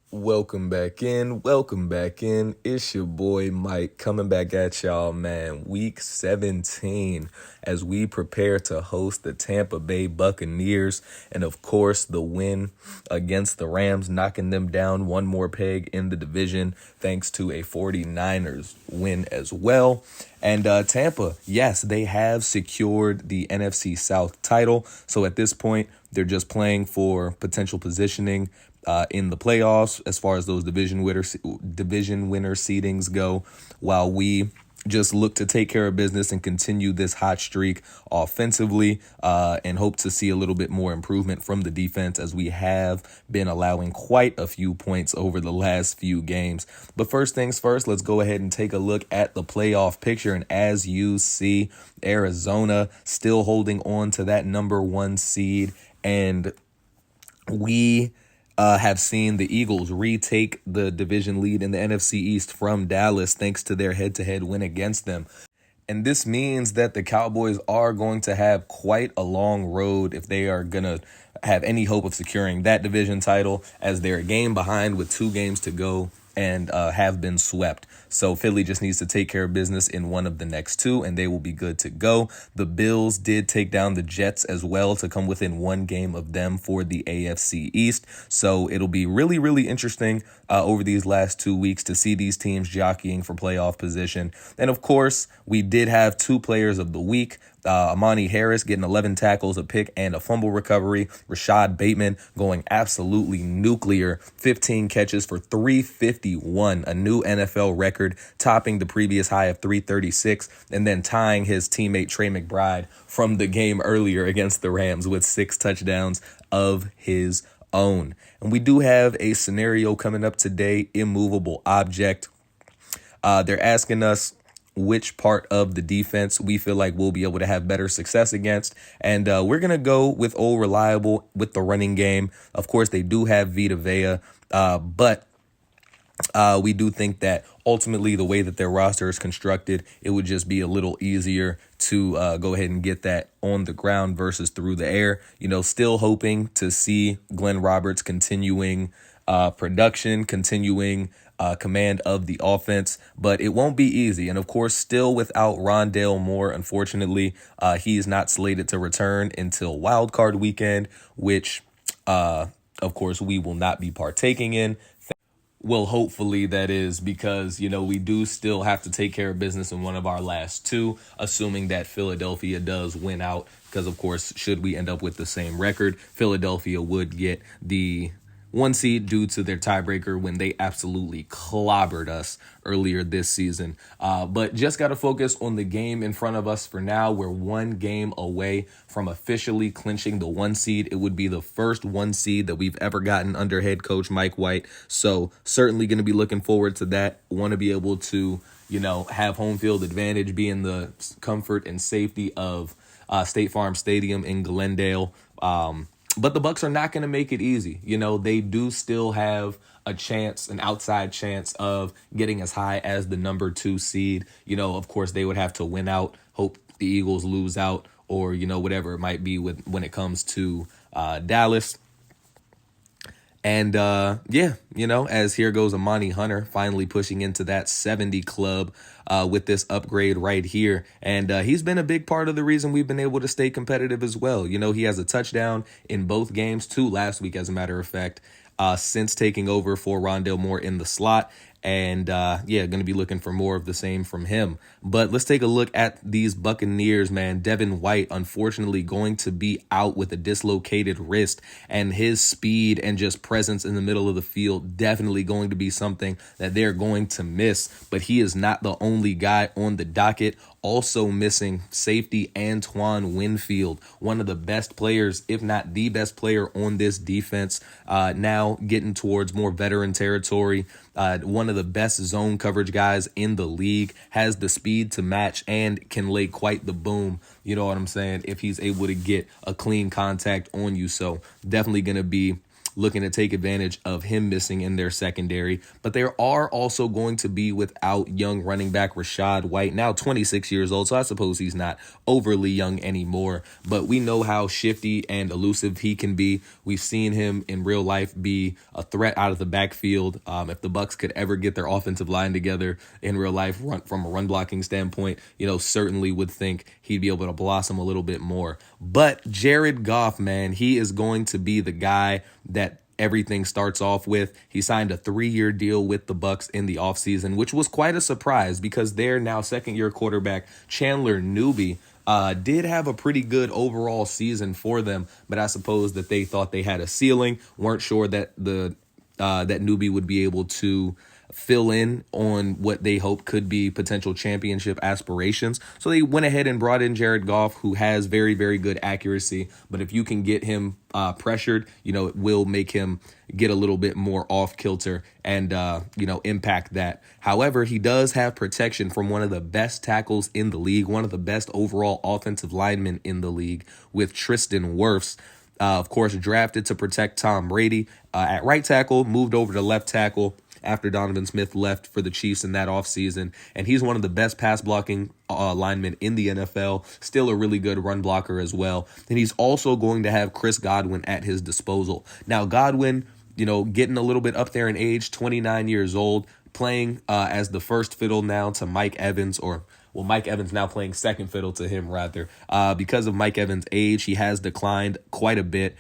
Welcome back in. Welcome back in. It's your boy Mike coming back at y'all, man. Week 17 as we prepare to host the Tampa Bay Buccaneers. And of course, the win against the Rams, knocking them down one more peg in the division, thanks to a 49ers win as well. And Tampa, yes, they have secured the NFC South title. So at this point, they're just playing for potential positioning in the playoffs as far as those division winner seedings go, while we just look to take care of business and continue this hot streak offensively and hope to see a little bit more improvement from the defense, as we have been allowing quite a few points over the last few games. But first things first, let's go ahead and take a look at the playoff picture. And as you see, Arizona still holding on to that number one seed, and we have seen the Eagles retake the division lead in the NFC East from Dallas thanks to their head-to-head win against them. And this means that the Cowboys are going to have quite a long road if they are going to have any hope of securing that division title, as they're a game behind with 2 games to go and have been swept. So Philly just needs to take care of business in one of the next 2, and they will be good to go. The Bills did take down the Jets as well to come within 1 game of them for the AFC East. So it'll be really, really interesting over these last 2 weeks to see these teams jockeying for playoff position. And of course, we did have 2 players of the week. Amani Harris getting 11 tackles, a pick, and a fumble recovery. Rashad Bateman going absolutely nuclear. 15 catches for 351, a new NFL record, topping the previous high of 336, and then tying his teammate Trey McBride from the game earlier against the Rams with 6 touchdowns of his own. And we do have a scenario coming up today, immovable object. They're asking us which part of the defense we feel like we'll be able to have better success against. And we're going to go with old reliable with the running game. Of course, they do have Vita Vea, but we do think that ultimately the way that their roster is constructed, it would just be a little easier to go ahead and get that on the ground versus through the air. You know, still hoping to see Glenn Roberts continuing production, continuing command of the offense, but it won't be easy. And of course, still without Rondale Moore, unfortunately, he is not slated to return until Wild Card Weekend, which, of course, we will not be partaking in. Well, hopefully that is, because, you know, we do still have to take care of business in one of our last 2, assuming that Philadelphia does win out, because, of course, should we end up with the same record, Philadelphia would get the 1 seed due to their tiebreaker when they absolutely clobbered us earlier this season. But just got to focus on the game in front of us for now. We're 1 game away from officially clinching the 1 seed. It would be the first 1 seed that we've ever gotten under head coach Mike White. So certainly going to be looking forward to that. Want to be able to, you know, have home field advantage, be in the comfort and safety of State Farm Stadium in Glendale. But the Bucs are not going to make it easy. You know, they do still have a chance, an outside chance of getting as high as the number 2 seed. You know, of course, they would have to win out, hope the Eagles lose out, or, you know, whatever it might be when it comes to Dallas. And, yeah, you know, as here goes Amani Hunter finally pushing into that 70 club with this upgrade right here. And he's been a big part of the reason we've been able to stay competitive as well. You know, he has a touchdown in both games, 2 last week, as a matter of fact, since taking over for Rondale Moore in the slot. And, yeah, going to be looking for more of the same from him. But let's take a look at these Buccaneers, man. Devin White, unfortunately, going to be out with a dislocated wrist. And his speed and just presence in the middle of the field definitely going to be something that they're going to miss. But he is not the only guy on the docket. Also missing safety Antoine Winfield, one of the best players, if not the best player on this defense, now getting towards more veteran territory. One of the best zone coverage guys in the league, has the speed to match and can lay quite the boom. You know what I'm saying? If he's able to get a clean contact on you. So definitely going to be looking to take advantage of him missing in their secondary. But they are also going to be without young running back Rachaad White, now 26 years old, so I suppose he's not overly young anymore. But we know how shifty and elusive he can be. We've seen him in real life be a threat out of the backfield. If the Bucs could ever get their offensive line together in real life, from a run blocking standpoint, certainly would think he'd be able to blossom a little bit more. But Jared Goff, man, he is going to be the guy that everything starts off with. He signed a 3-year deal with the Bucs in the offseason, which was quite a surprise because their now second-year quarterback, Chandler Newby, did have a pretty good overall season for them, but I suppose that they thought they had a ceiling, weren't sure that that Newby would be able to fill in on what they hope could be potential championship aspirations. So they went ahead and brought in Jared Goff, who has very, very good accuracy. But if you can get him pressured, it will make him get a little bit more off kilter and, impact that. However, he does have protection from one of the best tackles in the league, one of the best overall offensive linemen in the league, with Tristan Wirfs. Of course, drafted to protect Tom Brady at right tackle, moved over to left tackle after Donovan Smith left for the Chiefs in that offseason. And he's one of the best pass blocking linemen in the NFL, still a really good run blocker as well. And he's also going to have Chris Godwin at his disposal. Now, Godwin, getting a little bit up there in age, 29 years old, playing as the first fiddle now to Mike Evans, Mike Evans now playing second fiddle to him, rather. Because of Mike Evans' age, he has declined quite a bit.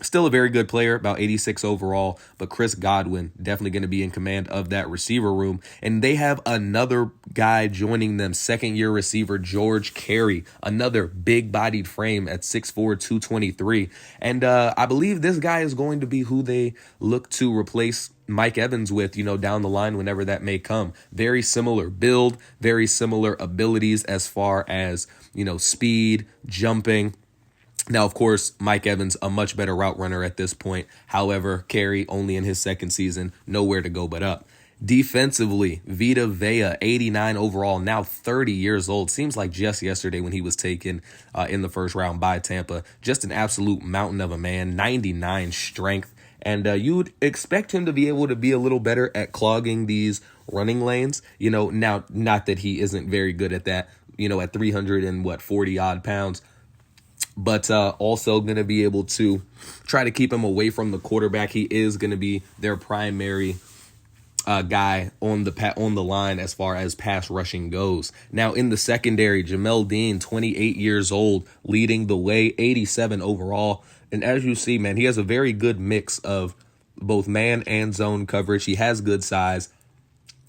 Still a very good player, about 86 overall, but Chris Godwin definitely going to be in command of that receiver room. And they have another guy joining them, second-year receiver George Carey, another big-bodied frame at 6'4", 223. And I believe this guy is going to be who they look to replace Mike Evans with, down the line whenever that may come. Very similar build, very similar abilities as far as, speed, jumping. Now, of course, Mike Evans, a much better route runner at this point. However, Carey only in his second season, nowhere to go but up. Defensively, Vita Vea, 89 overall, now 30 years old. Seems like just yesterday when he was taken in the first round by Tampa. Just an absolute mountain of a man, 99 strength. And you would expect him to be able to be a little better at clogging these running lanes. Now, not that he isn't very good at that, at 340 odd pounds. But also going to be able to try to keep him away from the quarterback. He is going to be their primary guy on the line as far as pass rushing goes. Now in the secondary, Jamel Dean, 28 years old, leading the way, 87 overall. And as you see, man, he has a very good mix of both man and zone coverage. He has good size,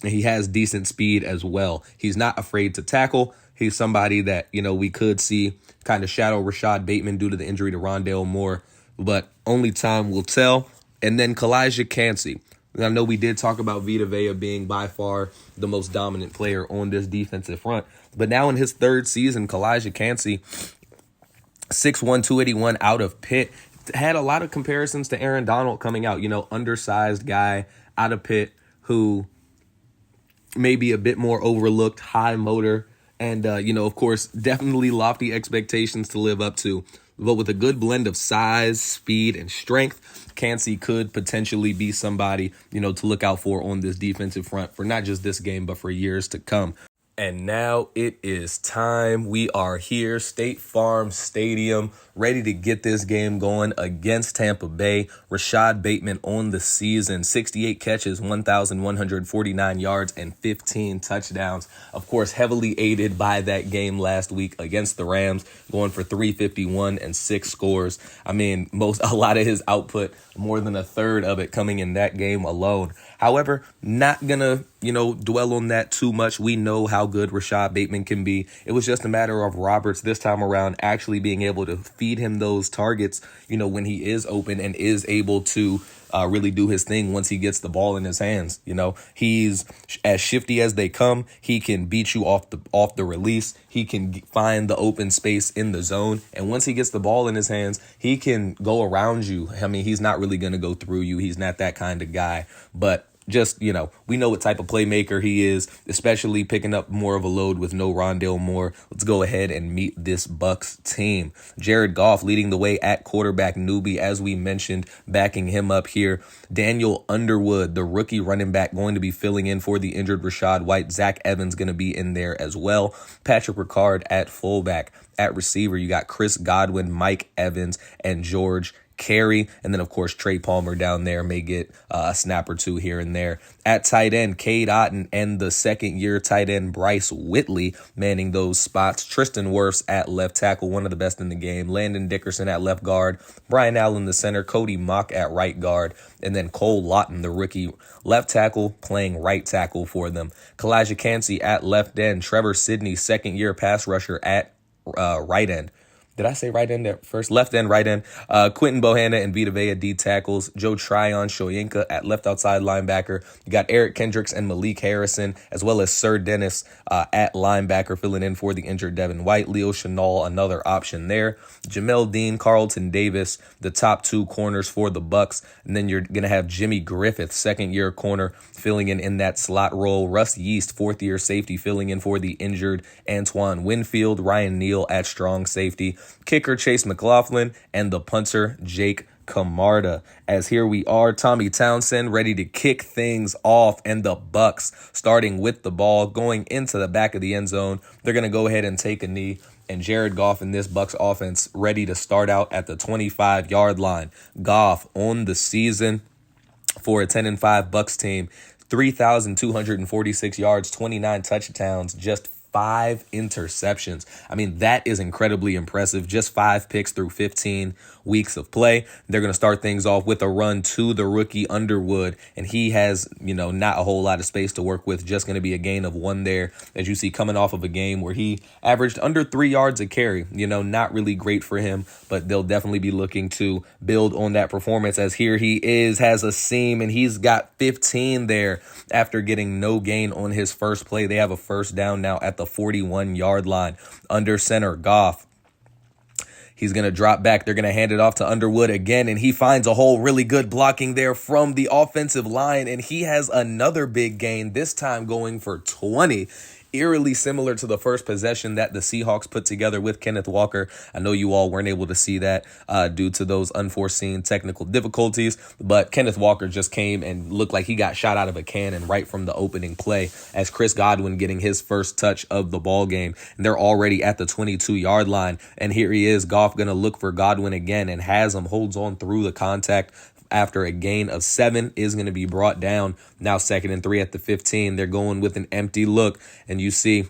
and he has decent speed as well. He's not afraid to tackle. He's somebody that, we could see kind of shadow Rashad Bateman due to the injury to Rondale Moore, but only time will tell. And then Kalijah Kancey. I know we did talk about Vita Vea being by far the most dominant player on this defensive front, but now in his third season, Kalijah Kancey, 6'1", 281 out of Pitt, had a lot of comparisons to Aaron Donald coming out, undersized guy out of Pitt who may be a bit more overlooked, high motor, and, of course, definitely lofty expectations to live up to. But with a good blend of size, speed, and strength, Kancey could potentially be somebody, to look out for on this defensive front for not just this game, but for years to come. And now it is time. We are here, State Farm Stadium, ready to get this game going against Tampa Bay. Rashad Bateman on the season, 68 catches, 1,149 yards, and 15 touchdowns. Of course, heavily aided by that game last week against the Rams, going for 351 and 6 scores. I mean, a lot of his output, more than a third of it coming in that game alone. However, not gonna, dwell on that too much. We know how good Rashad Bateman can be. It was just a matter of Roberts this time around actually being able to feed him those targets, when he is open and is able to really do his thing once he gets the ball in his hands. He's as shifty as they come. He can beat you off the release. He can find the open space in the zone. And once he gets the ball in his hands, he can go around you. I mean, he's not really going to go through you. He's not that kind of guy. But just, we know what type of playmaker he is, especially picking up more of a load with no Rondale Moore. Let's go ahead and meet this Bucks team. Jared Goff leading the way at quarterback, newbie, as we mentioned, backing him up here. Daniel Underwood, the rookie running back, going to be filling in for the injured Rashad White. Zach Evans going to be in there as well. Patrick Ricard at fullback. At receiver, you got Chris Godwin, Mike Evans, and George Carey. And then, of course, Trey Palmer down there may get a snap or two here and there. At tight end, Cade Otton and the second-year tight end Bryce Whitley manning those spots. Tristan Wirfs at left tackle, one of the best in the game. Landon Dickerson at left guard. Brian Allen, the center. Cody Mock at right guard. And then Cole Lawton, the rookie left tackle, playing right tackle for them. Kalijah Kancey at left end. Trevor Sidney, second-year pass rusher at right end. Did I say right end at first? Left end, right end. Quentin Bohanna and Vita Vea, D tackles. Joe Tryon Shoyinka at left outside linebacker. You got Eric Kendricks and Malik Harrison, as well as Sir Dennis at linebacker, filling in for the injured Devin White. Leo Chenal, another option there. Jamel Dean, Carlton Davis, the top two corners for the Bucks. And then you're going to have Jimmy Griffith, second-year corner, filling in that slot role. Russ Yeast, fourth-year safety, filling in for the injured Antoine Winfield. Ryan Neal at strong safety. Kicker Chase McLaughlin, and the punter Jake Camarda. As here we are, Tommy Townsend ready to kick things off, and the Bucks starting with the ball, going into the back of the end zone. They're going to go ahead and take a knee, and Jared Goff and this Bucks offense ready to start out at the 25-yard line. Goff on the season for a 10-5 Bucks team, 3,246 yards, 29 touchdowns, just 5 interceptions. I mean, that is incredibly impressive. Just 5 picks through 15 weeks of play. They're going to start things off with a run to the rookie Underwood, and he has, not a whole lot of space to work with. Just going to be a gain of 1 there, as you see, coming off of a game where he averaged under 3 yards a carry. Not really great for him, but they'll definitely be looking to build on that performance, as here he has a seam, and he's got 15 there after getting no gain on his first play. They have a first down now at the 41-yard line. Under center, Goff. He's going to drop back. They're going to hand it off to Underwood again, and he finds a hole. Really good blocking there from the offensive line, and he has another big gain, this time going for 20. Eerily similar to the first possession that the Seahawks put together with Kenneth Walker. I know you all weren't able to see that due to those unforeseen technical difficulties, but Kenneth Walker just came and looked like he got shot out of a cannon right from the opening play, as Chris Godwin getting his first touch of the ball game. And they're already at the 22-yard line, and here he is, Goff going to look for Godwin again, and has him, holds on through the contact. After a gain of 7, is going to be brought down. Now 2nd and 3 at the 15. They're going with an empty look, and you see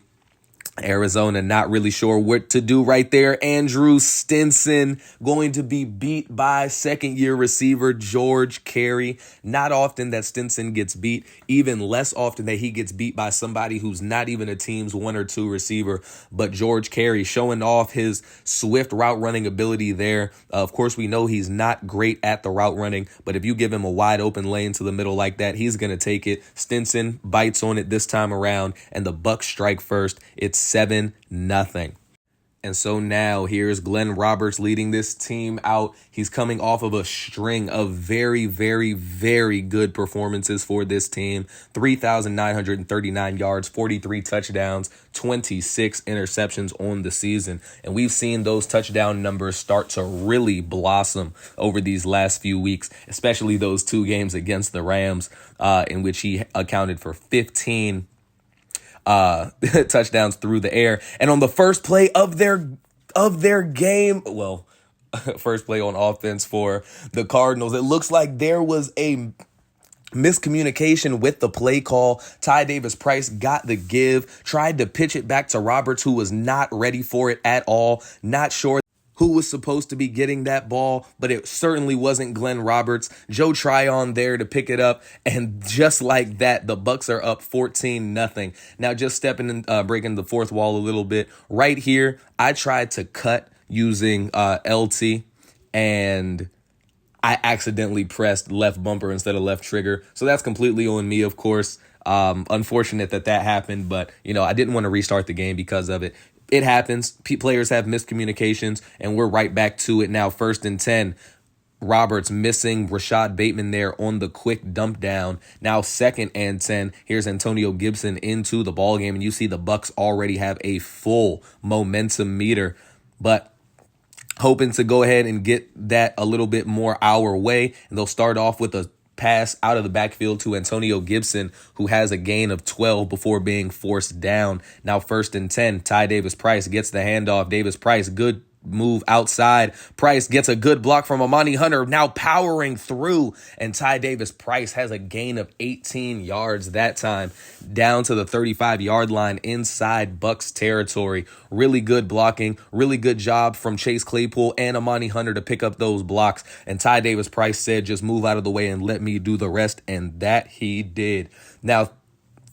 Arizona not really sure what to do right there. Andrew Stinson going to be beat by second-year receiver George Carey. Not often that Stinson gets beat, even less often that he gets beat by somebody who's not even a team's 1 or 2 receiver. But George Carey showing off his swift route running ability there. Of course, we know he's not great at the route running, but if you give him a wide open lane to the middle like that, he's going to take it. Stinson bites on it this time around, and the Bucks strike first. It's 7-0. And so now here's Glenn Roberts leading this team out. He's coming off of a string of very, very, very good performances for this team. 3,939 yards, 43 touchdowns, 26 interceptions on the season. And we've seen those touchdown numbers start to really blossom over these last few weeks, especially those 2 games against the Rams, in which he accounted for 15 touchdowns through the air. And on the first play of their game, well, first play on offense for the Cardinals, it looks like there was a miscommunication with the play call. Ty Davis Price got the give, tried to pitch it back to Roberts, who was not ready for it at all. Not sure who was supposed to be getting that ball, but it certainly wasn't Glenn Roberts. Joe Tryon there to pick it up, and just like that, the Bucks are up 14-0. Now, just stepping in, breaking the fourth wall a little bit. Right here, I tried to cut using LT, and I accidentally pressed left bumper instead of left trigger. So that's completely on me, of course. Unfortunate that happened, but, I didn't want to restart the game because of it. It happens. Players have miscommunications, and we're right back to it now. 1st and 10. Roberts missing Rashad Bateman there on the quick dump down. Now 2nd and 10. Here's Antonio Gibson into the ball game, and you see the Bucs already have a full momentum meter, but hoping to go ahead and get that a little bit more our way, and they'll start off with a pass out of the backfield to Antonio Gibson, who has a gain of 12 before being forced down. Now 1st and 10. Ty Davis Price gets the handoff. Davis Price, good move outside. Price gets a good block from Amani Hunter, now powering through, and Ty Davis Price has a gain of 18 yards that time, down to the 35-yard line inside Bucs territory. Really good blocking, really good job from Chase Claypool and Amani Hunter to pick up those blocks, and Ty Davis Price said, just move out of the way and let me do the rest, and that he did. Now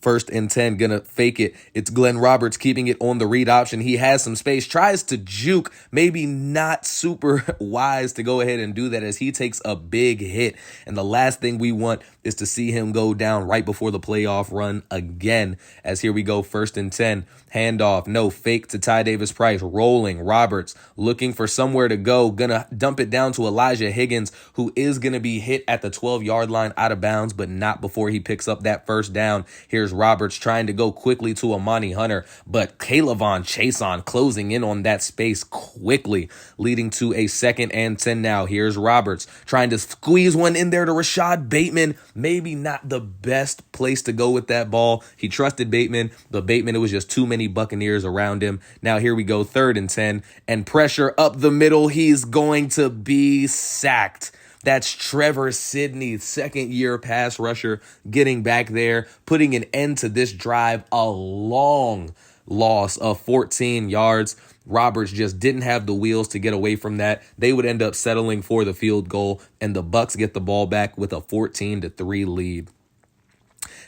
1st and 10, gonna fake it. It's Glenn Roberts keeping it on the read option. He has some space, tries to juke, maybe not super wise to go ahead and do that as he takes a big hit. And the last thing we want is to see him go down right before the playoff run again. As here we go, 1st and 10, handoff, no, fake to Ty Davis Price, rolling, Roberts looking for somewhere to go, gonna dump it down to Elijah Higgins, who is gonna be hit at the 12-yard line out of bounds, but not before he picks up that 1st down. Here's Roberts trying to go quickly to Amani Hunter, but Kaylavon Chason closing in on that space quickly, leading to a 2nd and 10 now. Here's Roberts trying to squeeze one in there to Rashad Bateman. Maybe not the best place to go with that ball. He trusted Bateman, but Bateman, it was just too many Buccaneers around him. Now here we go, 3rd and 10, and pressure up the middle. He's going to be sacked. That's Trevor Sidney, 2nd-year pass rusher, getting back there, putting an end to this drive. A long loss of 14 yards. Roberts just didn't have the wheels to get away from that. They would end up settling for the field goal, and the Bucs get the ball back with a 14-3 lead.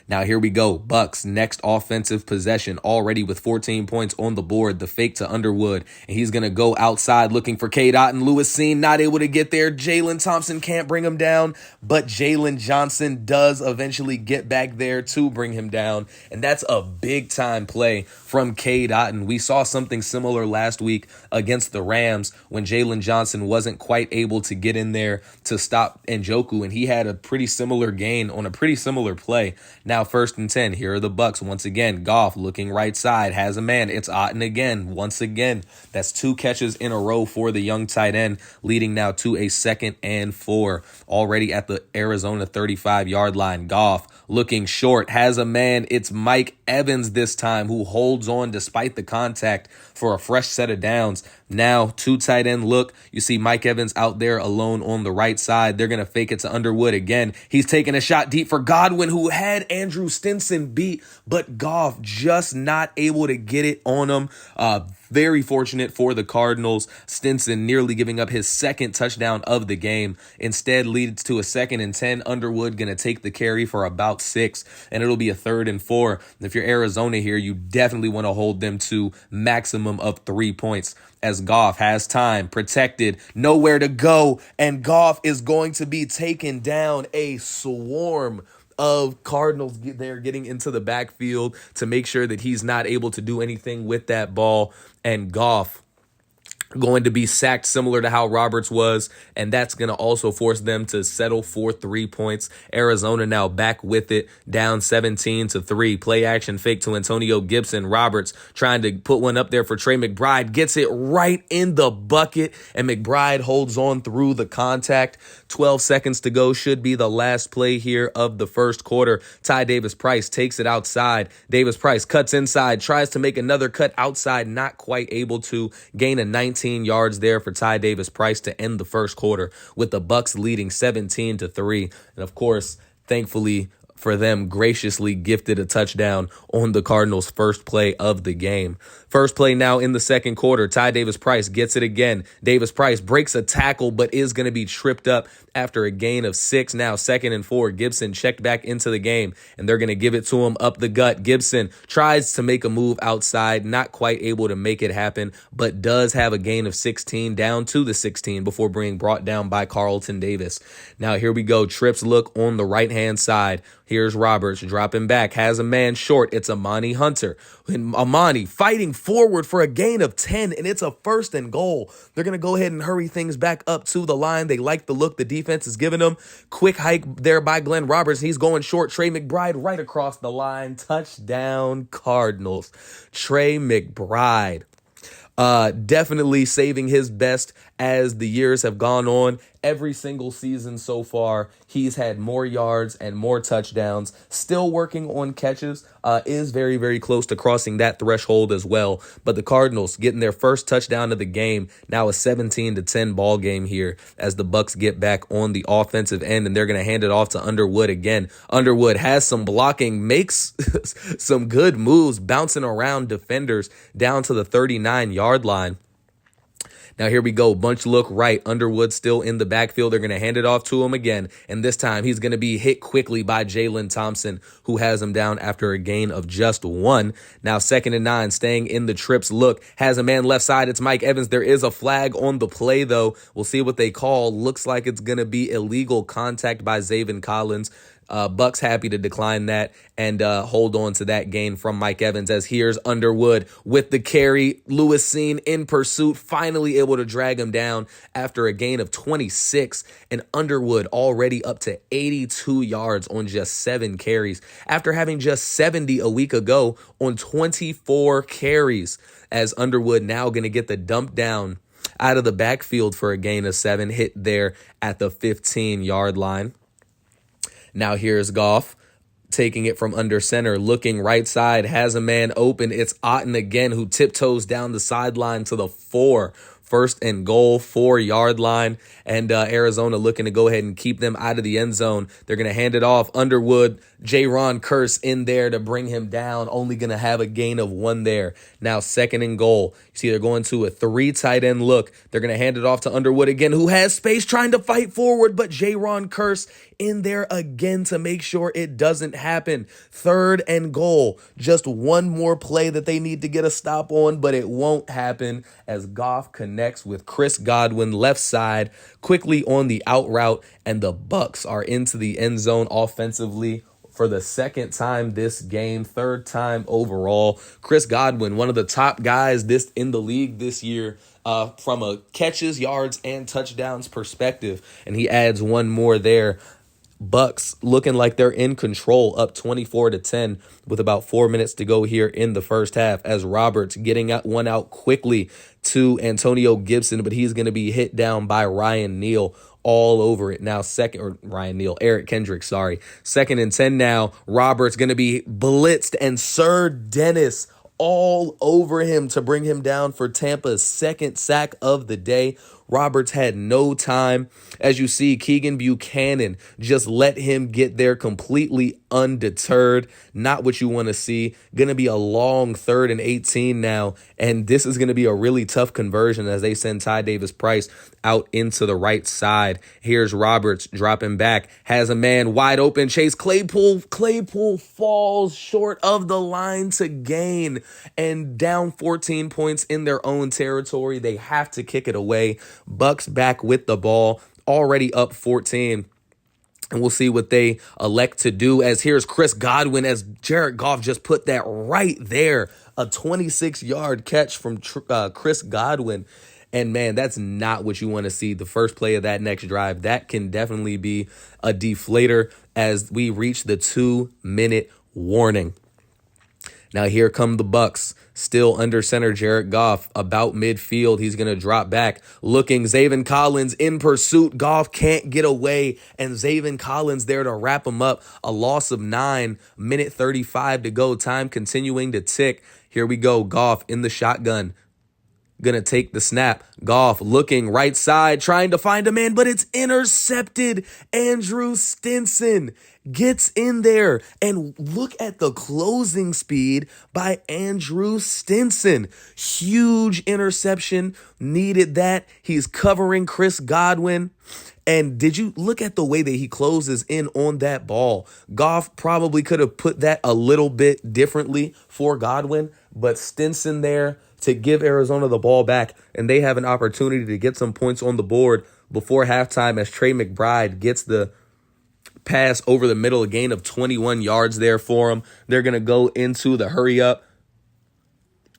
Now here we go. Bucs next offensive possession, already with 14 points on the board. The fake to Underwood, and he's going to go outside looking for K-Dot, and Lewis Seen not able to get there. Jalen Thompson can't bring him down, but Jalen Johnson does eventually get back there to bring him down, and that's a big-time play from K-Dot, and we saw something similar last week against the Rams when Jalen Johnson wasn't quite able to get in there to stop Njoku, and he had a pretty similar gain on a pretty similar play. Now 1st and 10, here are the Bucs once again. Goff looking right side, has a man. It's Otten again, once again. That's 2 catches in a row for the young tight end, leading now to a 2nd and 4. Already at the Arizona 35-yard line. Goff looking short, has a man. It's Mike Evans this time, who holds on despite the contact for a fresh set of downs. Now 2 tight end look. You see Mike Evans out there alone on the right side. They're going to fake it to Underwood again. He's taking a shot deep for Godwin, who had Andrew Stinson beat, but Goff just not able to get it on him. Very fortunate for the Cardinals. Stinson nearly giving up his 2nd touchdown of the game. Instead leads to a 2nd and 10. Underwood going to take the carry for about 6, and it'll be a 3rd and 4. If you're Arizona here, you definitely want to hold them to maximum of 3 points, as Goff has time, protected, nowhere to go, and Goff is going to be taken down. A swarm of Cardinals there getting into the backfield to make sure that he's not able to do anything with that ball, and Goff going to be sacked similar to how Roberts was, and that's going to also force them to settle for 3 points. Arizona now back with it, down 17-3. Play action fake to Antonio Gibson. Roberts trying to put one up there for Trey McBride, gets it right in the bucket, and McBride holds on through the contact. 12 seconds to go, should be the last play here of the first quarter. Ty Davis Price takes it outside. Davis Price cuts inside, tries to make another cut outside, not quite able to. Gain a 19 yards there for Ty Davis Price to end the first quarter, with the Bucs leading 17-3. And of course, thankfully for them, graciously gifted a touchdown on the Cardinals' first play of the game. First play now in the second quarter. Ty Davis Price gets it again. Davis Price breaks a tackle, but is going to be tripped up after a gain of 6. Now 2nd and 4. Gibson checked back into the game, and they're going to give it to him up the gut. Gibson tries to make a move outside, not quite able to make it happen, but does have a gain of 16, down to the 16 before being brought down by Carlton Davis. Now here we go. Trips look on the right-hand side. Here's Roberts dropping back, has a man short. It's Amani Hunter. And Amani fighting forward for a gain of 10, and it's a 1st and goal. They're going to go ahead and hurry things back up to the line. They like the look the defense is giving them. Quick hike there by Glenn Roberts. He's going short. Trey McBride right across the line. Touchdown, Cardinals. Trey McBride. Definitely saving his best as the years have gone on. Every single season so far, he's had more yards and more touchdowns. Still working on catches, is very, very close to crossing that threshold as well. But the Cardinals getting their first touchdown of the game. Now a 17-10 ball game here as the Bucs get back on the offensive end, and they're going to hand it off to Underwood again. Underwood has some blocking, makes some good moves, bouncing around defenders down to the 39-yard line. Now here we go. Bunch look right. Underwood still in the backfield. They're going to hand it off to him again. And this time he's going to be hit quickly by Jalen Thompson, who has him down after a gain of just 1. Now 2nd and 9, staying in the trips look. Has a man left side. It's Mike Evans. There is a flag on the play, though. We'll see what they call. Looks like it's going to be illegal contact by Zaven Collins. Bucks happy to decline that and hold on to that gain from Mike Evans, as here's Underwood with the carry. Lewis seen in pursuit, finally able to drag him down after a gain of 26, and Underwood already up to 82 yards on just 7 carries after having just 70 a week ago on 24 carries, as Underwood now going to get the dump down out of the backfield for a gain of 7, hit there at the 15-yard line. Now here's Goff taking it from under center, looking right side, has a man open. It's Otten again, who tiptoes down the sideline to the 4. 1st and goal, 4-yard line, and Arizona looking to go ahead and keep them out of the end zone. They're going to hand it off. Underwood, J-Ron Curse in there to bring him down, only going to have a gain of 1 there. Now 2nd and goal. You see they're going to a 3 tight end look. They're going to hand it off to Underwood again, who has space trying to fight forward, but J-Ron Curse in there again to make sure it doesn't happen. 3rd and goal. Just 1 more play that they need to get a stop on, but it won't happen as Goff connects with Chris Godwin left side quickly on the out route, and the Bucs are into the end zone offensively for the 2nd time this game, 3rd time overall. Chris Godwin, one of the top guys in the league this year, from a catches, yards, and touchdowns perspective, and he adds 1 more there. Bucks looking like they're in control, up 24-10 with about 4 minutes to go here in the first half, as Roberts getting one out quickly to Antonio Gibson, but he's going to be hit down by Ryan Neal all over it. Now Eric Kendricks, sorry. 2nd and 10 now. Roberts going to be blitzed, and Sir Dennis all over him to bring him down for Tampa's 2nd sack of the day. Roberts had no time. As you see, Keegan Buchanan just let him get there completely undeterred. Not what you want to see. Going to be a long 3rd and 18 now, and this is going to be a really tough conversion as they send Ty Davis-Price out into the right side. Here's Roberts dropping back, has a man wide open. Chase Claypool falls short of the line to gain, and down 14 points in their own territory. They have to kick it away. Bucks back with the ball, already up 14. And we'll see what they elect to do, as here's Chris Godwin, as Jared Goff just put that right there. A 26-yard catch from Chris Godwin. And, man, that's not what you want to see the first play of that next drive. That can definitely be a deflator as we reach the 2-minute warning. Now here come the Bucks, still under center. Jared Goff about midfield. He's going to drop back, looking. Zaven Collins in pursuit. Goff can't get away, and Zaven Collins there to wrap him up. A loss of 9, minute 35 to go. Time continuing to tick. Here we go. Goff in the shotgun. Gonna take the snap. Goff looking right side, trying to find a man, but it's intercepted. Andrew Stinson gets in there, and look at the closing speed by Andrew Stinson. Huge interception, needed that. He's covering Chris Godwin. And did you look at the way that he closes in on that ball? Goff probably could have put that a little bit differently for Godwin, but Stinson there to give Arizona the ball back, and they have an opportunity to get some points on the board before halftime as Trey McBride gets the pass over the middle, a gain of 21 yards there for him. They're going to go into the hurry up,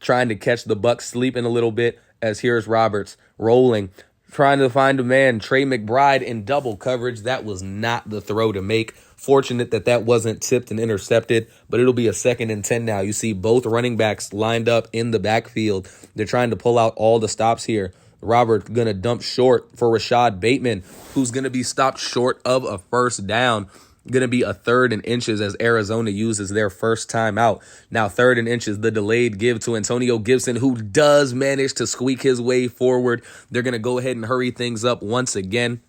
trying to catch the Bucs sleeping a little bit, as here's Roberts rolling, trying to find a man, Trey McBride, in double coverage. That was not the throw to make. Fortunate that wasn't tipped and intercepted, but it'll be a 2nd and 10 now. You see both running backs lined up in the backfield. They're trying to pull out all the stops here. Robert going to dump short for Rashad Bateman, who's going to be stopped short of a first down. Going to be a 3rd and inches as Arizona uses their first timeout. Now 3rd and inches, the delayed give to Antonio Gibson, who does manage to squeak his way forward. They're going to go ahead and hurry things up once again,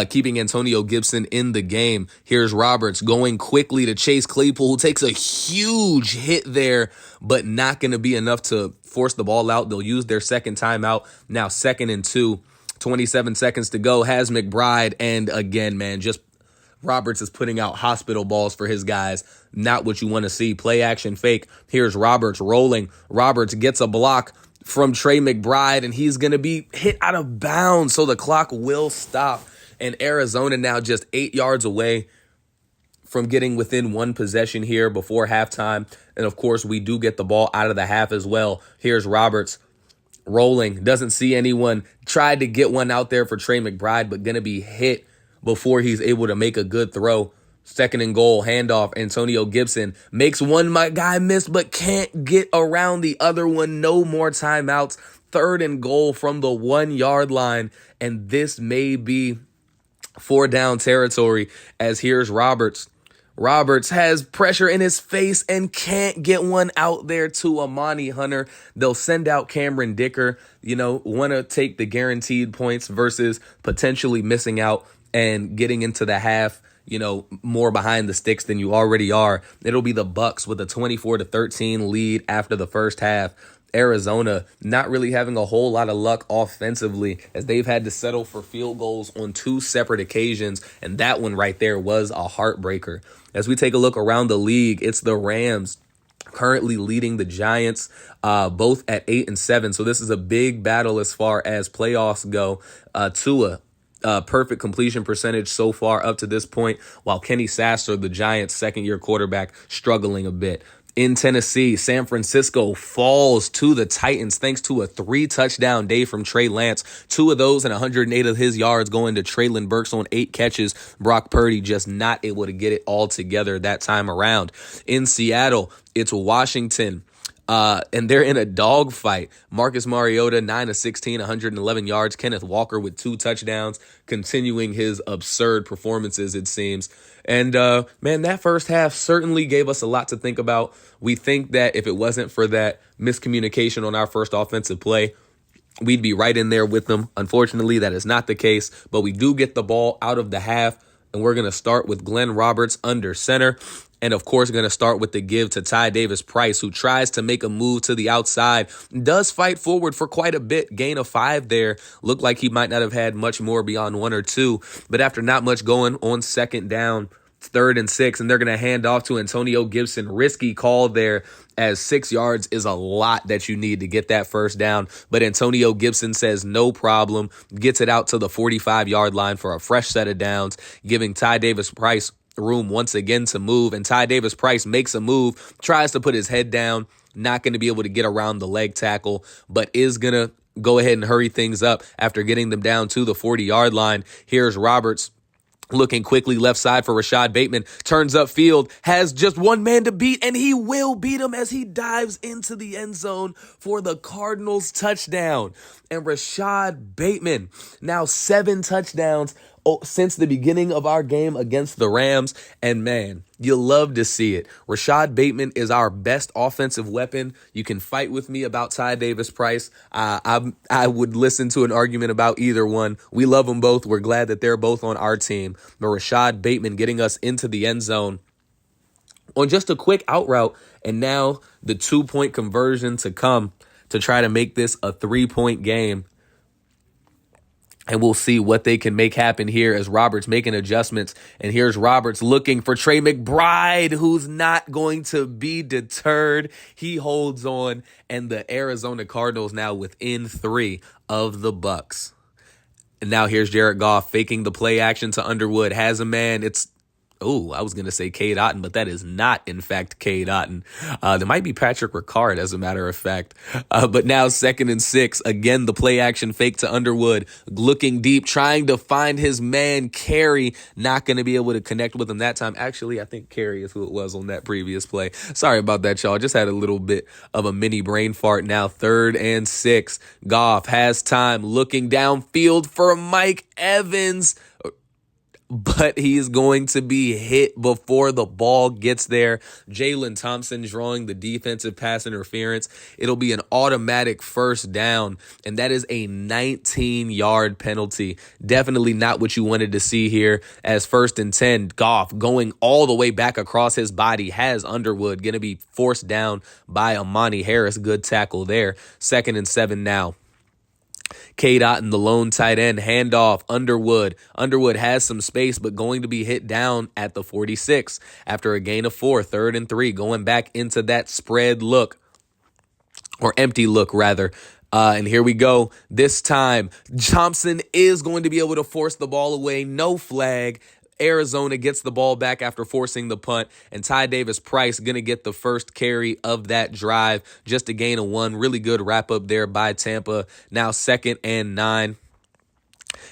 keeping Antonio Gibson in the game. Here's Roberts going quickly to Chase Claypool, who takes a huge hit there, but not going to be enough to force the ball out. They'll use their second timeout. Now 2nd and 2, 27 seconds to go. Has McBride, and again, man, just Roberts is putting out hospital balls for his guys. Not what you want to see. Play action fake. Here's Roberts rolling. Roberts gets a block from Trey McBride, and he's going to be hit out of bounds, so the clock will stop. And Arizona now just 8 yards away from getting within one possession here before halftime. And, of course, we do get the ball out of the half as well. Here's Roberts rolling. Doesn't see anyone. Tried to get one out there for Trey McBride, but going to be hit before he's able to make a good throw. 2nd and goal, handoff. Antonio Gibson makes one. My guy missed, but can't get around the other one. No more timeouts. 3rd and goal from the 1 yard line. And this may be 4 down territory, as here's Roberts. Roberts has pressure in his face and can't get one out there to Amani Hunter. They'll send out Cameron Dicker, want to take the guaranteed points versus potentially missing out and getting into the half, more behind the sticks than you already are. It'll be the Bucs with a 24-13 lead after the first half. Arizona not really having a whole lot of luck offensively, as they've had to settle for field goals on 2 separate occasions, and that one right there was a heartbreaker. As we take a look around the league, it's the Rams currently leading the Giants, both at 8 and 7. So this is a big battle as far as playoffs go. Tua, perfect completion percentage so far up to this point, while Kenny Sasser, the Giants' second-year quarterback, struggling a bit. In Tennessee, San Francisco falls to the Titans thanks to a 3-touchdown day from Trey Lance. 2 of those and 108 of his yards going to Treylon Burks on 8 catches. Brock Purdy just not able to get it all together that time around. In Seattle, it's Washington. And they're in a dogfight. Marcus Mariota, 9 of 16, 111 yards. Kenneth Walker with 2 touchdowns, continuing his absurd performances, it seems. And, man, that first half certainly gave us a lot to think about. We think that if it wasn't for that miscommunication on our first offensive play, we'd be right in there with them. Unfortunately, that is not the case. But we do get the ball out of the half, and we're going to start with Glenn Roberts under center. And, of course, going to start with the give to Ty Davis-Price, who tries to make a move to the outside, does fight forward for quite a bit. Gain of 5 there. Looked like he might not have had much more beyond 1 or 2. But after not much going on 2nd down, 3rd and 6, and they're going to hand off to Antonio Gibson. Risky call there, as 6 yards is a lot that you need to get that first down. But Antonio Gibson says no problem, gets it out to the 45-yard line for a fresh set of downs, giving Ty Davis-Price room once again to move. And Ty Davis-Price makes a move, tries to put his head down, not going to be able to get around the leg tackle, but is going to go ahead and hurry things up after getting them down to the 40-yard line. Here's Roberts looking quickly left side for Rashad Bateman, turns upfield, has just one man to beat, and he will beat him as he dives into the end zone for the Cardinals touchdown. And Rashad Bateman, now 7 touchdowns since the beginning of our game against the Rams. And man, you love to see it. Rashad Bateman is our best offensive weapon. You can fight with me about Ty Davis-Price. I would listen to an argument about either one. We love them both. We're glad that they're both on our team. But Rashad Bateman getting us into the end zone on just a quick out route. And now the 2-point conversion to come to try to make this a 3-point game. And we'll see what they can make happen here as Roberts making adjustments. And here's Roberts looking for Trey McBride, who's not going to be deterred. He holds on, and the Arizona Cardinals now within 3 of the Bucs. And now here's Jared Goff faking the play action to Underwood. Has a man. I was going to say Cade Otton, but that is not, in fact, Cade Otton. There might be Patrick Ricard, as a matter of fact. But now 2nd and 6. Again, the play action fake to Underwood. Looking deep, trying to find his man, Carey. Not going to be able to connect with him that time. Actually, I think Carey is who it was on that previous play. Sorry about that, y'all. Just had a little bit of a mini brain fart. Now 3rd and 6. Goff has time, looking downfield for Mike Evans, but he's going to be hit before the ball gets there. Jalen Thompson drawing the defensive pass interference. It'll be an automatic 1st down, and that is a 19-yard penalty. Definitely not what you wanted to see here, as 1st and 10. Goff going all the way back across his body, has Underwood, going to be forced down by Amani Harris. Good tackle there. 2nd and 7 now. Cade Otton, the lone tight end, handoff, Underwood. Underwood has some space, but going to be hit down at the 46 after a gain of 4, 3rd and 3, going back into that spread look, or empty look, rather. And here we go. This time, Thompson is going to be able to force the ball away. No flag. Arizona gets the ball back after forcing the punt, and Ty Davis-Price going to get the first carry of that drive. Just a gain of 1. Really good wrap-up there by Tampa. Now 2nd and 9.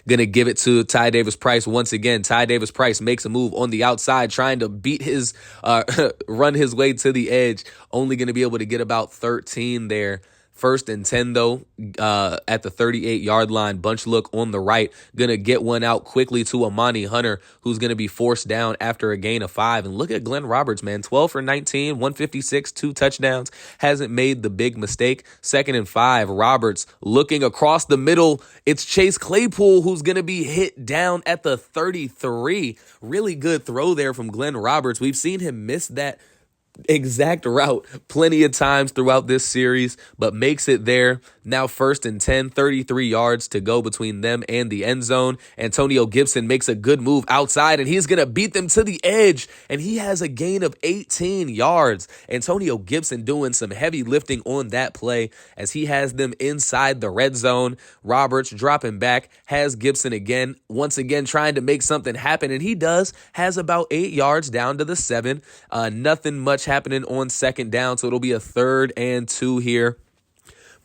Going to give it to Ty Davis-Price once again. Ty Davis-Price makes a move on the outside, trying to beat his, run his way to the edge. Only going to be able to get about 13 there. 1st and 10, though, at the 38-yard line. Bunch look on the right. Going to get one out quickly to Amani Hunter, who's going to be forced down after a gain of 5. And look at Glenn Roberts, man. 12 for 19, 156, 2 touchdowns. Hasn't made the big mistake. 2nd and 5. Roberts looking across the middle. It's Chase Claypool who's going to be hit down at the 33. Really good throw there from Glenn Roberts. We've seen him miss that exact route plenty of times throughout this series, but makes it there. Now 1st and 10, 33 yards to go between them and the end zone. Antonio Gibson makes a good move outside, and he's going to beat them to the edge, and he has a gain of 18 yards. Antonio Gibson doing some heavy lifting on that play as he has them inside the red zone. Roberts dropping back, has Gibson again, once again trying to make something happen, and he does. Has about 8 yards down to the 7. Nothing much happening on 2nd down, so it'll be a 3rd and 2 here.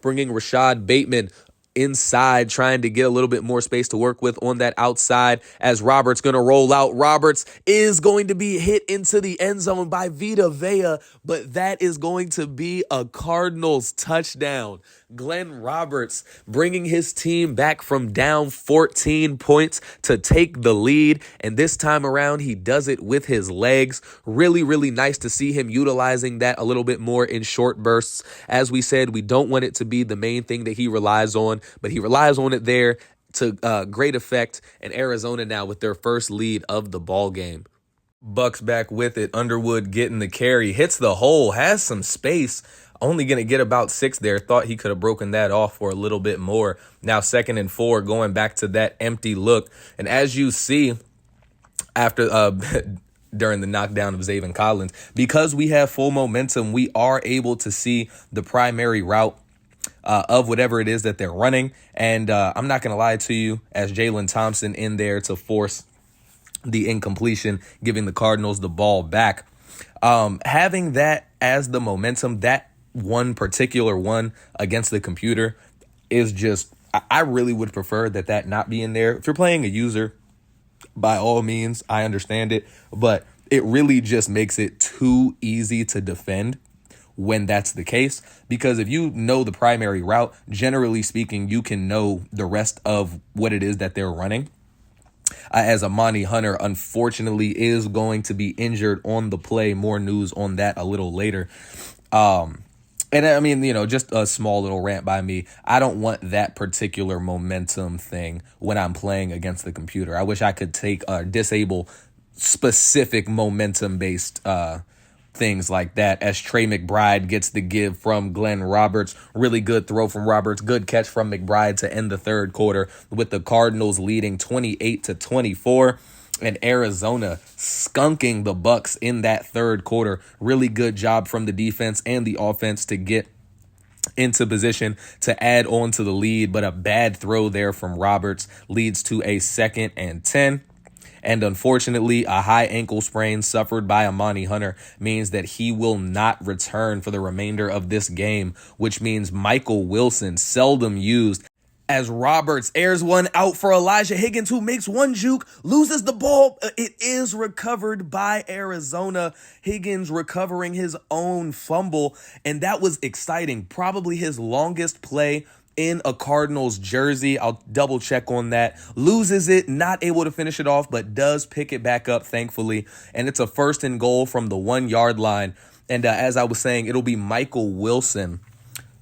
Bringing Rashad Bateman inside, trying to get a little bit more space to work with on that outside as Roberts going to roll out. Roberts is going to be hit into the end zone by Vita Vea, but that is going to be a Cardinals touchdown. Glenn Roberts bringing his team back from down 14 points to take the lead, and this time around he does it with his legs. Really, really nice to see him utilizing that a little bit more in short bursts. As we said, we don't want it to be the main thing that he relies on, but he relies on it there to great effect, and Arizona now with their first lead of the ball game. Bucks back with it. Underwood getting the carry, hits the hole, has some space. Only going to get about 6 there. Thought he could have broken that off for a little bit more. Now 2nd and 4, going back to that empty look. And as you see, after during the knockdown of Zaven Collins, because we have full momentum, we are able to see the primary route of whatever it is that they're running. And I'm not going to lie to you, as Jalen Thompson in there to force the incompletion, giving the Cardinals the ball back. Having that as the momentum, that one particular one against the computer is just, I really would prefer that not be in there. If you're playing a user, by all means, I understand it, but it really just makes it too easy to defend when that's the case, because if you know the primary route, generally speaking, you can know the rest of what it is that they're running. As Amani Hunter, unfortunately, is going to be injured on the play. More news on that a little later. And I mean, just a small little rant by me. I don't want that particular momentum thing when I'm playing against the computer. I wish I could disable specific momentum-based things like that, as Trey McBride gets the give from Glenn Roberts. Really good throw from Roberts. Good catch from McBride to end the third quarter, with the Cardinals leading 28-24. And Arizona skunking the Bucks in that third quarter. Really good job from the defense and the offense to get into position to add on to the lead, but a bad throw there from Roberts leads to a 2nd and 10. And unfortunately, a high ankle sprain suffered by Amani Hunter means that he will not return for the remainder of this game, which means Michael Wilson, seldom used, as Roberts airs one out for Elijah Higgins, who makes one juke, loses the ball. It is recovered by Arizona. Higgins recovering his own fumble, and that was exciting. Probably his longest play in a Cardinals jersey. I'll double check on that. Loses it, not able to finish it off, but does pick it back up, thankfully. And it's a 1st and goal from the 1-yard line. And as I was saying, it'll be Michael Wilson,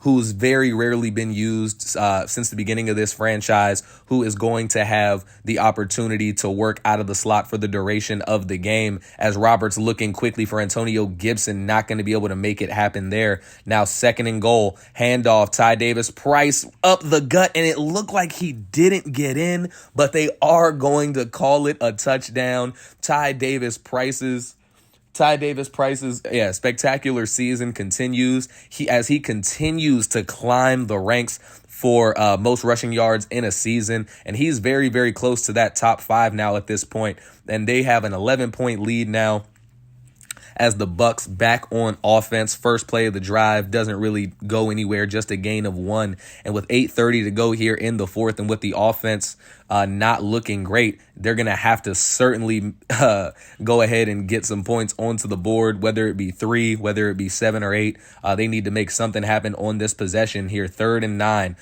who's very rarely been used since the beginning of this franchise, who is going to have the opportunity to work out of the slot for the duration of the game, as Roberts looking quickly for Antonio Gibson, not going to be able to make it happen there. Now 2nd and goal, handoff, Ty Davis Price up the gut, and it looked like he didn't get in, but they are going to call it a touchdown. Ty Davis Price's spectacular season continues. He continues to climb the ranks for most rushing yards in a season, and he's very, very close to that top 5 now at this point. And they have an 11-point lead now, as the Bucks back on offense. First play of the drive doesn't really go anywhere, just a gain of 1. And with 8:30 to go here in the 4th, and with the offense not looking great, they're going to have to certainly go ahead and get some points onto the board, whether it be 3, whether it be 7 or 8. They need to make something happen on this possession here. 3rd and 9.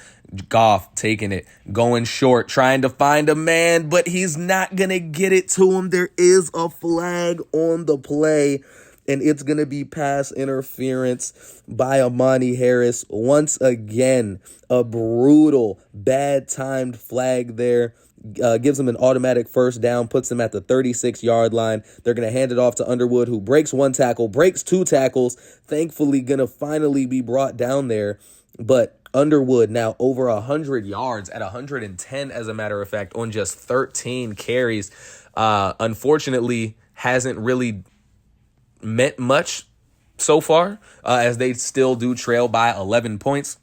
Goff taking it, going short, trying to find a man, but he's not going to get it to him. There is a flag on the play, and it's going to be pass interference by Amani Harris. Once again, a brutal, bad-timed flag there. Gives him an automatic 1st down, puts him at the 36-yard line. They're going to hand it off to Underwood, who breaks 1 tackle, breaks 2 tackles. Thankfully, going to finally be brought down there, but Underwood now over 100 yards at 110, as a matter of fact, on just 13 carries. Unfortunately, hasn't really meant much so far, as they still do trail by 11 points.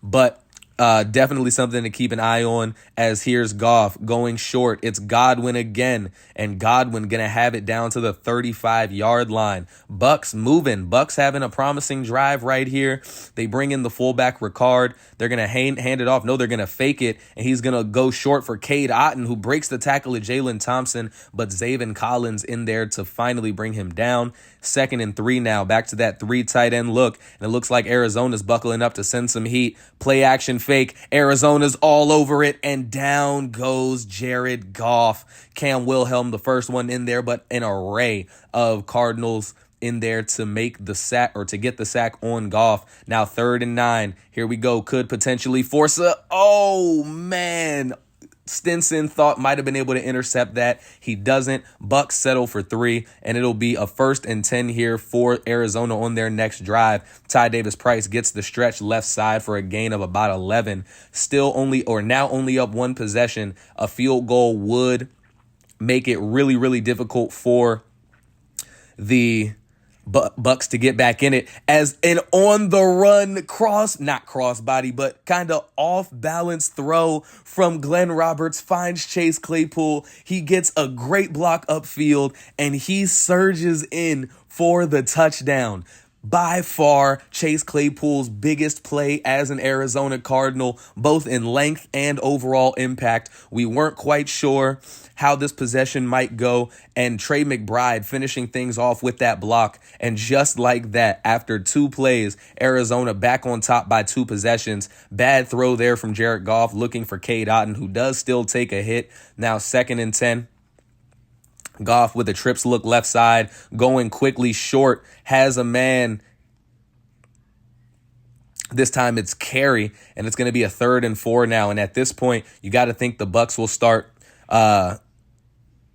But definitely something to keep an eye on, as here's Goff going short. It's Godwin again, and Godwin going to have it down to the 35-yard line. Bucks moving. Bucks having a promising drive right here. They bring in the fullback Ricard. They're going to hand it off. No, they're going to fake it, and he's going to go short for Cade Otton, who breaks the tackle of Jalen Thompson, but Zaven Collins in there to finally bring him down. 2nd and 3 now. Back to that 3 tight end look, and it looks like Arizona's buckling up to send some heat. Play action fake. Arizona's all over it, and down goes Jared Goff. Cam Wilhelm, the first one in there, but an array of Cardinals in there to make the sack, or to get the sack on Goff. Now 3rd and 9. Here we go. Could potentially force oh man. Stinson thought might have been able to intercept that. He doesn't. Bucks settle for 3, and it'll be a 1st and 10 here for Arizona on their next drive. Ty Davis Price gets the stretch left side for a gain of about 11. Now only up 1 possession. A field goal would make it really, really difficult for the Bucks to get back in it, as an on the run not crossbody, but kind of off balance throw from Glenn Roberts finds Chase Claypool. He gets a great block upfield, and he surges in for the touchdown. By far, Chase Claypool's biggest play as an Arizona Cardinal, both in length and overall impact. We weren't quite sure how this possession might go, and Trey McBride finishing things off with that block. And just like that, after 2 plays, Arizona back on top by 2 possessions. Bad throw there from Jared Goff looking for Cade Otton, who does still take a hit. Now 2nd and 10. Goff with a trips look left side, going quickly short, has a man. This time it's Carey, and it's going to be a 3rd and 4 now. And at this point, you got to think the Bucks will start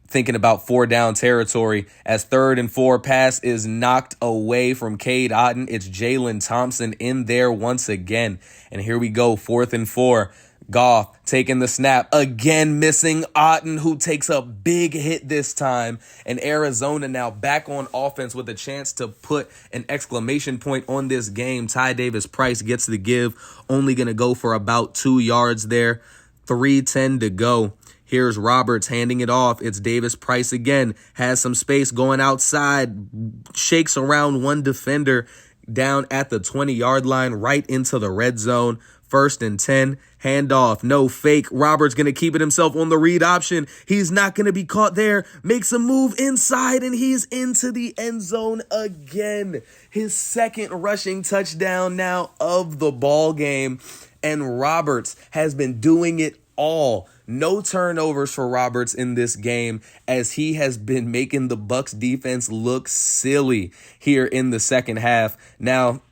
thinking about 4-down territory, as 3rd and 4 pass is knocked away from Cade Otton. It's Jalen Thompson in there once again. And here we go, 4th and 4. Goff taking the snap, again missing Otten, who takes a big hit this time. And Arizona now back on offense with a chance to put an exclamation point on this game. Ty Davis Price gets the give, only going to go for about 2 yards there. 3:10 to go. Here's Roberts handing it off. It's Davis Price again. Has some space going outside. Shakes around one defender down at the 20-yard line, right into the red zone. 1st and 10. Handoff. No fake. Roberts going to keep it himself on the read option. He's not going to be caught there. Makes a move inside, and he's into the end zone again. His second rushing touchdown now of the ball game. And Roberts has been doing it all. No turnovers for Roberts in this game, as he has been making the Bucs defense look silly here in the second half. Now,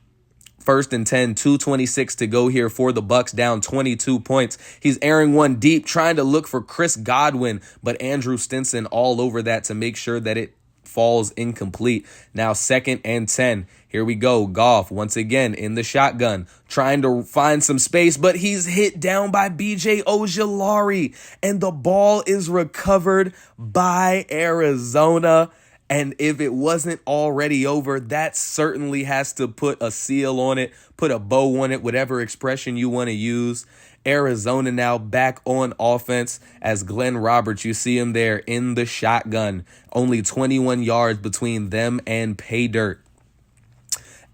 1st and 10, 2:26 to go here for the Bucs, down 22 points. He's airing one deep, trying to look for Chris Godwin, but Andrew Stinson all over that to make sure that it falls incomplete. Now 2nd and 10. Here we go. Goff once again in the shotgun, trying to find some space, but he's hit down by B.J. Ojulari, and the ball is recovered by Arizona. And if it wasn't already over, that certainly has to put a seal on it, put a bow on it, whatever expression you want to use. Arizona now back on offense as Glenn Roberts, you see him there in the shotgun. Only 21 yards between them and pay dirt.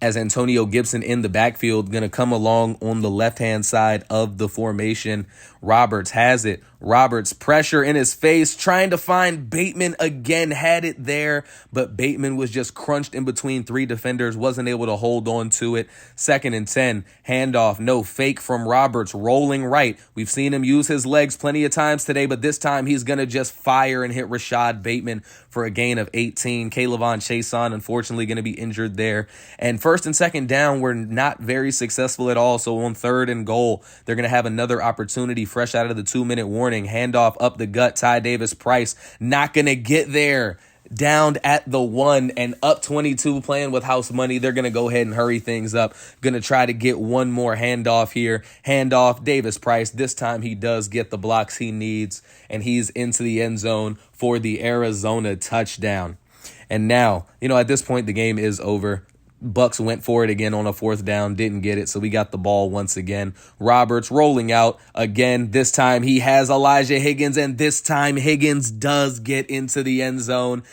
As Antonio Gibson in the backfield, going to come along on the left-hand side of the formation. Roberts has it. Roberts, pressure in his face, trying to find Bateman again, had it there, but Bateman was just crunched in between 3 defenders, wasn't able to hold on to it. 2nd and 10, handoff, no fake from Roberts, rolling right. We've seen him use his legs plenty of times today, but this time he's going to just fire and hit Rashad Bateman for a gain of 18. Kaylavon Chason, unfortunately, going to be injured there. And 1st and 2nd down were not very successful at all, so on 3rd and goal, they're going to have another opportunity fresh out of the 2-minute warning. Handoff up the gut. Ty Davis Price not going to get there. Downed at the 1 and up 22, playing with house money. They're going to go ahead and hurry things up. Going to try to get one more handoff here. Handoff, Davis Price. This time he does get the blocks he needs, and he's into the end zone for the Arizona touchdown. And now, at this point, the game is over. Bucs went for it again on a 4th down, didn't get it, so we got the ball once again. Roberts rolling out again. This time he has Elijah Higgins, and this time Higgins does get into the end zone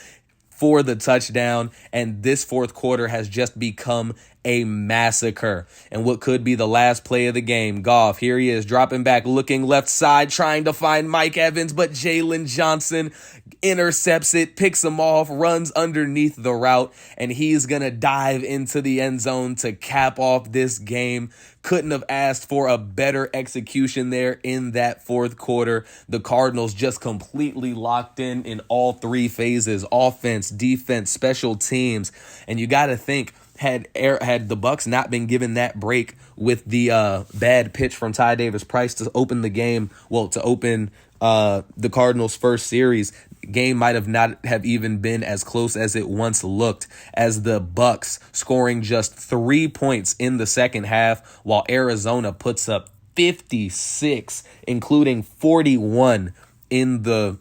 for the touchdown, and this 4th quarter has just become a massacre. And what could be the last play of the game, Goff, here he is, dropping back, looking left side, trying to find Mike Evans, but Jalen Johnson intercepts it, picks him off, runs underneath the route, and he's going to dive into the end zone to cap off this game. Couldn't have asked for a better execution there in that 4th quarter. The Cardinals just completely locked in all 3 phases: offense, defense, special teams. And you got to think, had the Bucs not been given that break with the bad pitch from Ty Davis Price to open the game, to open the Cardinals' first series, game might have not have even been as close as it once looked, as the Bucs scoring just 3 points in the second half, while Arizona puts up 56, including 41 in the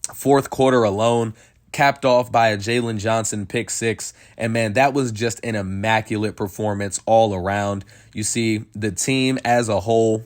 4th quarter alone, capped off by a Jalen Johnson pick 6. And man, that was just an immaculate performance all around. You see the team as a whole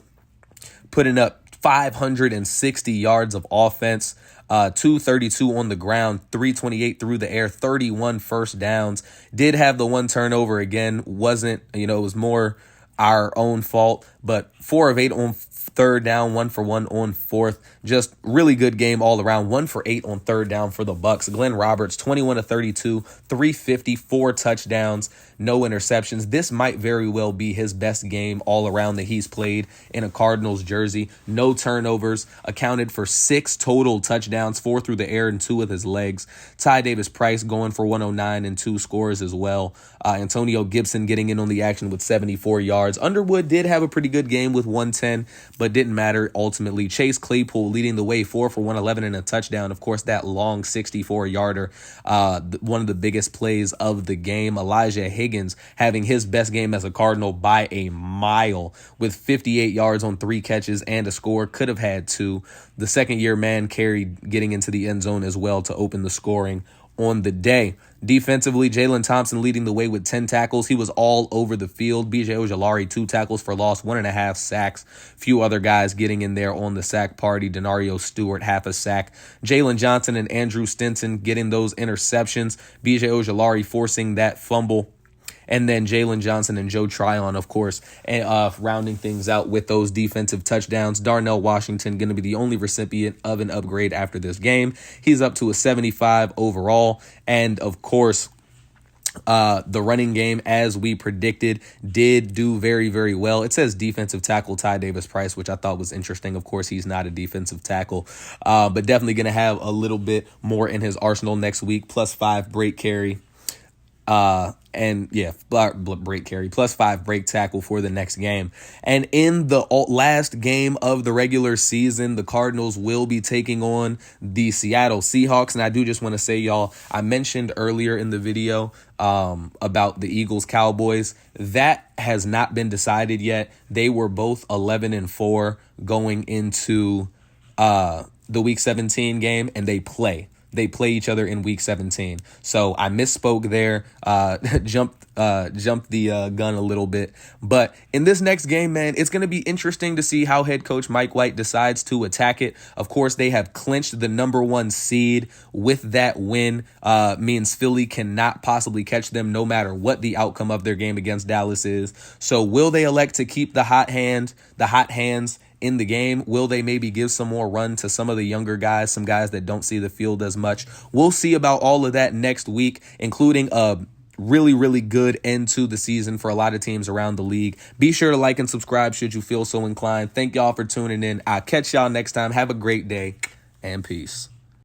putting up 560 yards of offense, 232 on the ground, 328 through the air, 31 first downs. Did have the 1 turnover again. Wasn't, it was more our own fault, but 4 of 8 on 3rd down, 1 for 1 on 4th. Just really good game all around. 1 for 8 on 3rd down for the Bucs. Glenn Roberts, 21 of 32, 350, 4 touchdowns, no interceptions. This might very well be his best game all around that he's played in a Cardinals jersey. No turnovers, accounted for 6 total touchdowns, 4 through the air and 2 with his legs. Ty Davis Price going for 109 and 2 scores as well. Antonio Gibson getting in on the action with 74 yards. Underwood did have a pretty good good game with 110, but didn't matter ultimately. Chase Claypool leading the way, 4 for 111 and a touchdown. Of course, that long 64-yarder, one of the biggest plays of the game. Elijah Higgins having his best game as a Cardinal by a mile with 58 yards on 3 catches and a score. Could have had 2. The second-year man carried getting into the end zone as well to open the scoring on the day. Defensively, Jalen Thompson leading the way with 10 tackles. He was all over the field. B.J. Ojulari, 2 tackles for loss, 1.5 sacks. Few other guys getting in there on the sack party. Denario Stewart, half a sack. Jalen Johnson and Andrew Stinson getting those interceptions. B.J. Ojulari forcing that fumble. And then Jalen Johnson and Joe Tryon, of course, rounding things out with those defensive touchdowns. Darnell Washington going to be the only recipient of an upgrade after this game. He's up to a 75 overall. And, of course, the running game, as we predicted, did do very, very well. It says defensive tackle Ty Davis-Price, which I thought was interesting. Of course, he's not a defensive tackle, but definitely going to have a little bit more in his arsenal next week. +5 break carry. Break carry, +5 break tackle for the next game. And in the last game of the regular season, the Cardinals will be taking on the Seattle Seahawks. And I do just want to say, y'all, I mentioned earlier in the video about the Eagles-Cowboys. That has not been decided yet. They were both 11-4 going into the Week 17 game, and they play each other in Week 17. So I misspoke there, jumped the gun a little bit. But in this next game, man, it's going to be interesting to see how head coach Mike White decides to attack it. Of course, they have clinched the number 1 seed with that win. Means Philly cannot possibly catch them no matter what the outcome of their game against Dallas is. So will they elect to keep the hot hands in the game? Will they maybe give some more run to some of the younger guys, some guys that don't see the field as much? We'll see about all of that next week, including a really, really good end to the season for a lot of teams around the league. Be sure to like and subscribe should you feel so inclined. Thank y'all for tuning in. I'll catch y'all next time. Have a great day and peace.